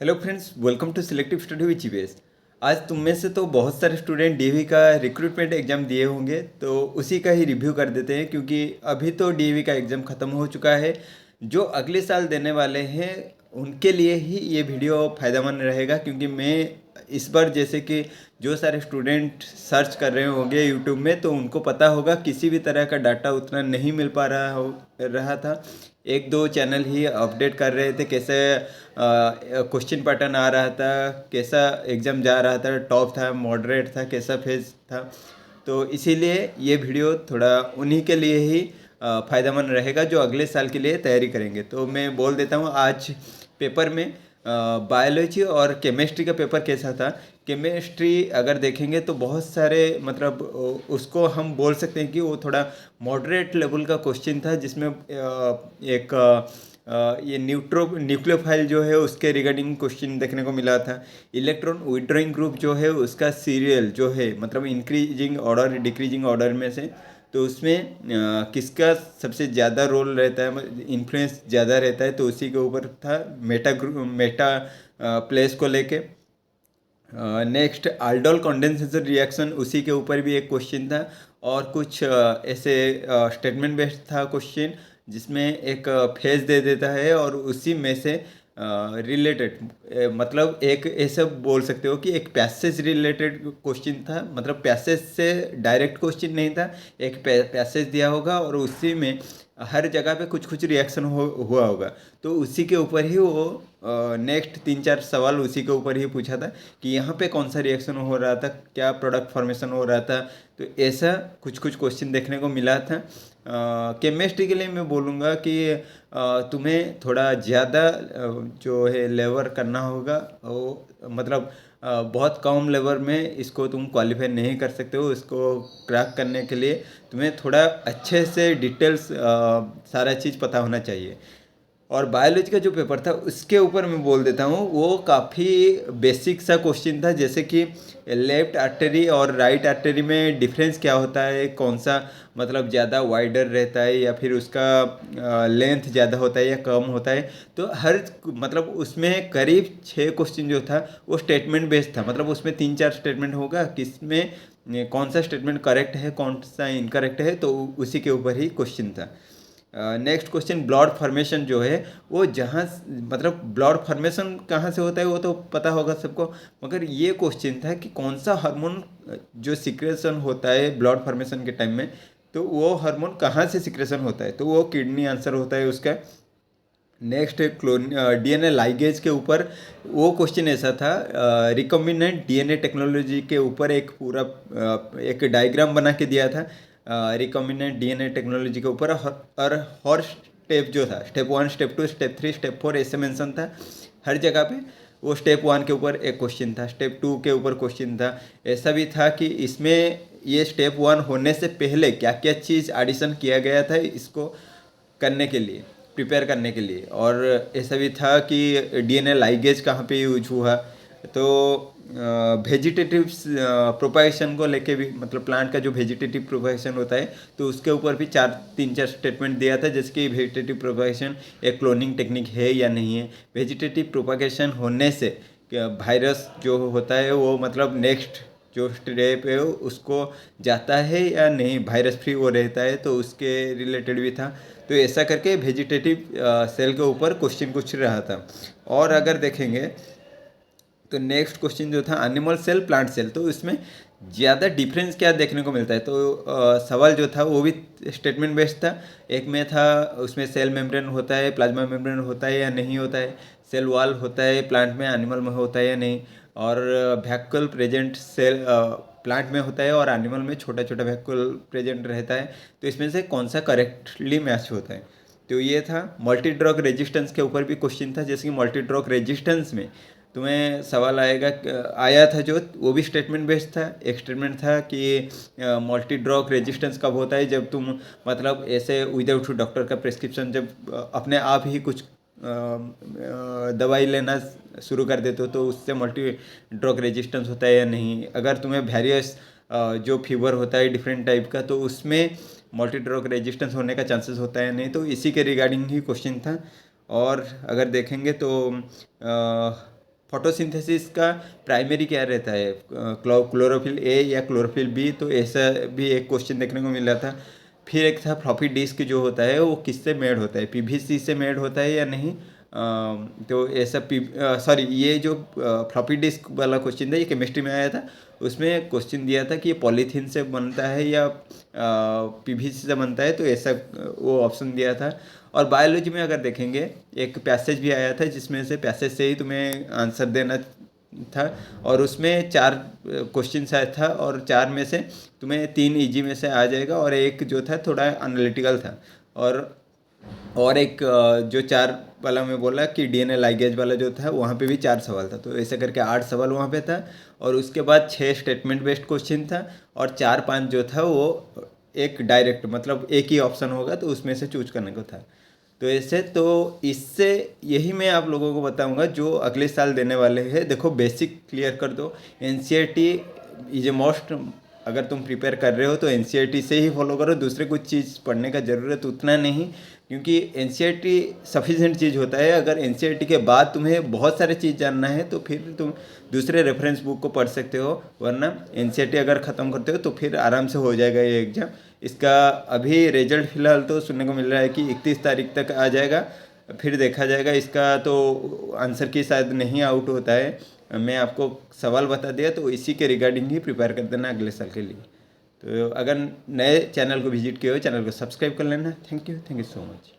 Hello friends, welcome to selective study with GPS. आज तुम में से तो बहुत सारे स्टूडेंट डीएवी का रिक्रूटमेंट एग्जाम दिए होंगे, तो उसी का ही रिव्यू कर देते हैं क्योंकि अभी तो डीएवी का एग्ज़ाम ख़त्म हो चुका है। जो अगले साल देने वाले हैं उनके लिए ही ये वीडियो फ़ायदेमंद रहेगा, क्योंकि मैं इस बार जैसे कि जो सारे स्टूडेंट सर्च कर रहे होंगे यूट्यूब में, तो उनको पता होगा किसी भी तरह का डाटा उतना नहीं मिल पा रहा था। एक दो चैनल ही अपडेट कर रहे थे कैसे क्वेश्चन पैटर्न आ रहा था, कैसा एग्ज़ाम जा रहा था, टॉप था, मॉडरेट था, कैसा फेज था। तो इसीलिए ये वीडियो थोड़ा उन्हीं के लिए ही फ़ायदेमंद रहेगा जो अगले साल के लिए तैयारी करेंगे। तो मैं बोल देता हूँ आज पेपर में बायोलॉजी और केमिस्ट्री का पेपर कैसा था। केमिस्ट्री अगर देखेंगे तो बहुत सारे मतलब उसको हम बोल सकते हैं कि वो थोड़ा मॉडरेट लेवल का क्वेश्चन था, जिसमें एक ये न्यूक्लियोफाइल जो है उसके रिगार्डिंग क्वेश्चन देखने को मिला था। इलेक्ट्रॉन विड्रॉइंग ग्रुप जो है उसका सीरियल जो है मतलब इंक्रीजिंग ऑर्डर डिक्रीजिंग ऑर्डर में से, तो उसमें किसका सबसे ज़्यादा रोल रहता है, इन्फ्लुएंस ज़्यादा रहता है, तो उसी के ऊपर था मेटा प्लेस को लेके। नेक्स्ट आल्डोल कंडेंसेशन रिएक्शन, उसी के ऊपर भी एक क्वेश्चन था। और कुछ ऐसे स्टेटमेंट बेस्ड था क्वेश्चन, जिसमें एक फेज दे देता है और उसी में से रिलेटेड मतलब एक ऐसा बोल सकते हो कि एक पैसेज रिलेटेड क्वेश्चन था। मतलब पैसेज से डायरेक्ट क्वेश्चन नहीं था, एक पैसेज दिया होगा और उसी में हर जगह पे कुछ कुछ रिएक्शन हुआ होगा। तो उसी के ऊपर ही वो नेक्स्ट 3-4 सवाल उसी के ऊपर ही पूछा था कि यहाँ पे कौन सा रिएक्शन हो रहा था, क्या प्रोडक्ट फॉर्मेशन हो रहा था। तो ऐसा कुछ कुछ क्वेश्चन देखने को मिला था। केमिस्ट्री के लिए मैं बोलूँगा कि तुम्हें थोड़ा ज़्यादा जो है लेवर करना होगा। वो मतलब बहुत कम लेवर में इसको तुम क्वालिफाई नहीं कर सकते हो। इसको क्रैक करने के लिए तुम्हें थोड़ा अच्छे से डिटेल्स सारा चीज़ पता होना चाहिए। और बायोलॉजी का जो पेपर था उसके ऊपर मैं बोल देता हूँ, वो काफ़ी बेसिक सा क्वेश्चन था, जैसे कि लेफ्ट आर्टरी और राइट आर्टरी में डिफरेंस क्या होता है, कौन सा मतलब ज़्यादा वाइडर रहता है या फिर उसका लेंथ ज़्यादा होता है या कम होता है। तो हर मतलब उसमें करीब 6 क्वेश्चन जो था वो स्टेटमेंट बेस्ड था। मतलब उसमें 3-4 स्टेटमेंट होगा, किसमें कौन सा स्टेटमेंट करेक्ट है कौन सा इनकरेक्ट है, तो उसी के ऊपर ही क्वेश्चन था। नेक्स्ट क्वेश्चन ब्लड फॉर्मेशन जो है वो जहाँ मतलब ब्लड फॉर्मेशन कहाँ से होता है वो तो पता होगा सबको, मगर ये क्वेश्चन था कि कौन सा हार्मोन जो सिक्रेशन होता है ब्लड फॉर्मेशन के टाइम में, तो वो हार्मोन कहाँ से सिक्रेशन होता है, तो वो किडनी आंसर होता है उसका। नेक्स्ट क्लोन डीएनए लाइगेज के ऊपर वो क्वेश्चन ऐसा था, रिकॉम्बिनेंट डीएनए टेक्नोलॉजी के ऊपर एक पूरा एक डायग्राम बना के दिया था रिकॉम्बिनेंट डीएनए टेक्नोलॉजी के ऊपर। और हर स्टेप जो था, स्टेप 1, स्टेप 2, स्टेप 3, स्टेप 4 ऐसे मेंशन था हर जगह पे। वो स्टेप 1 के ऊपर एक क्वेश्चन था, स्टेप 2 के ऊपर क्वेश्चन था। ऐसा भी था कि इसमें ये स्टेप 1 होने से पहले क्या क्या चीज़ एडिशन किया गया था इसको करने के लिए, प्रिपेयर करने के लिए। और ऐसा भी था कि डीएनए लाइगेज कहाँ पे यूज हुआ। तो वेजिटेटिव प्रोपागेशन को लेके भी, मतलब प्लांट का जो वेजिटेटिव प्रोपागेशन होता है, तो उसके ऊपर भी 3-4 स्टेटमेंट दिया था, जैसे कि वेजिटेटिव प्रोपागेशन एक क्लोनिंग टेक्निक है या नहीं है। वेजिटेटिव प्रोपागेशन होने से वायरस जो होता है वो मतलब नेक्स्ट जो स्टेप है उसको जाता है या नहीं, वायरस फ्री वो रहता है, तो उसके रिलेटेड भी था। तो ऐसा करके वेजिटेटिव सेल के ऊपर क्वेश्चन कुछ रहा था। और अगर देखेंगे तो नेक्स्ट क्वेश्चन जो था एनिमल सेल प्लांट सेल, तो इसमें ज़्यादा डिफरेंस क्या देखने को मिलता है। तो सवाल जो था वो भी स्टेटमेंट बेस्ड था। एक में था उसमें सेल मेम्ब्रेन होता है, प्लाज्मा मेम्ब्रेन होता है या नहीं होता है, सेल वॉल होता है प्लांट में, एनिमल में होता है या नहीं, और वैक्यूल प्रेजेंट सेल प्लांट में होता है और एनिमल में छोटा छोटा वैक्यूल प्रेजेंट रहता है, तो इसमें से कौन सा करेक्टली मैच होता है। तो ये था मल्टी ड्रग रेजिस्टेंस के ऊपर भी क्वेश्चन था, जैसे कि मल्टी ड्रग रेजिस्टेंस में तुम्हें सवाल आया था जो वो भी स्टेटमेंट बेस्ड था। एक स्टेटमेंट था कि मल्टी ड्रग रेजिस्टेंस कब होता है, जब तुम मतलब ऐसे विदाउट डॉक्टर का प्रिस्क्रिप्शन जब अपने आप ही कुछ दवाई लेना शुरू कर देते हो, तो उससे मल्टी ड्रग रेजिस्टेंस होता है या नहीं। अगर तुम्हें वेरियस जो फीवर होता है डिफरेंट टाइप का, तो उसमें मल्टी ड्रग रेजिस्टेंस होने का चांसेस होता है नहीं, तो इसी के रिगार्डिंग ही क्वेश्चन था। और अगर देखेंगे तो फोटोसिंथेसिस का प्राइमरी क्या रहता है, क्लोरोफिल ए या क्लोरोफिल बी, तो ऐसा भी एक क्वेश्चन देखने को मिल रहा था। फिर एक था फ्लॉपी डिस्क जो होता है वो किससे मेड होता है, पीवीसी से मेड होता है या नहीं। तो ऐसा सॉरी, ये जो फ्लॉपी डिस्क वाला क्वेश्चन था ये केमिस्ट्री में आया था। उसमें क्वेश्चन दिया था कि ये पॉलीथीन से बनता है या पीवीसी से बनता है, तो ऐसा वो ऑप्शन दिया था। और बायोलॉजी में अगर देखेंगे एक पैसेज भी आया था जिसमें से पैसेज से ही तुम्हें आंसर देना था, और उसमें 4 क्वेश्चन आया था, और 4 में से तुम्हें 3 इजी में से आ जाएगा और एक जो था थोड़ा एनालिटिकल था। और एक जो 4 वाला मैं बोला कि डीएनए लाइगेज वाला जो था वहाँ पे भी 4 सवाल था, तो ऐसे करके 8 सवाल वहाँ पे था। और उसके बाद 6 स्टेटमेंट बेस्ड क्वेश्चन था, और 4-5 जो था वो एक डायरेक्ट, मतलब एक ही ऑप्शन होगा तो उसमें से चूज करने को था। तो ऐसे, तो इससे यही मैं आप लोगों को बताऊंगा जो अगले साल देने वाले हैं। देखो, बेसिक क्लियर कर दो। एनसीईआरटी इज ए मोस्ट, अगर तुम प्रिपेयर कर रहे हो तो एनसीईआरटी से ही फॉलो करो, दूसरे कुछ चीज़ पढ़ने का ज़रूरत उतना नहीं, क्योंकि एनसीईआरटी सफिशेंट चीज़ होता है। अगर एनसीईआरटी के बाद तुम्हें बहुत सारे चीज़ जानना है तो फिर तुम दूसरे रेफरेंस बुक को पढ़ सकते हो, वरना एनसीईआरटी अगर ख़त्म करते हो तो फिर आराम से हो जाएगा ये एग्ज़ाम। इसका अभी रिजल्ट फिलहाल तो सुनने को मिल रहा है कि 31 तारीख तक आ जाएगा, फिर देखा जाएगा। इसका तो आंसर की शायद नहीं आउट होता है, मैं आपको सवाल बता दिया, तो इसी के रिगार्डिंग ही प्रिपेयर कर देना अगले साल के लिए। तो अगर नए चैनल को विजिट किए हो, चैनल को सब्सक्राइब कर लेना। Thank you so much.